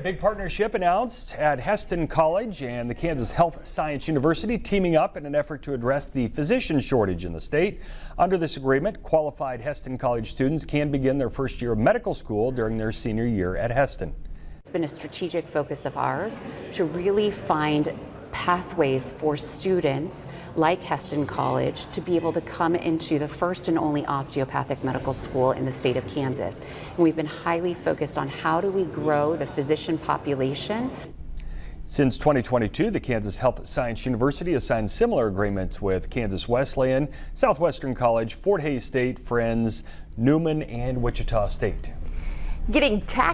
Big partnership announced at Hesston College and the Kansas Health Science University teaming up in an effort to address the physician shortage in the state. Under this agreement, qualified Hesston College students can begin their first year of medical school during their senior year at Hesston. It's been a strategic focus of ours to really find pathways for students like Hesston College to be able to come into the first and only osteopathic medical school in the state of Kansas. And we've been highly focused on how do we grow the physician population. Since 2022, the Kansas Health Science University has signed similar agreements with Kansas Wesleyan, Southwestern College, Fort Hays State, Friends, Newman, and Wichita State. Getting tax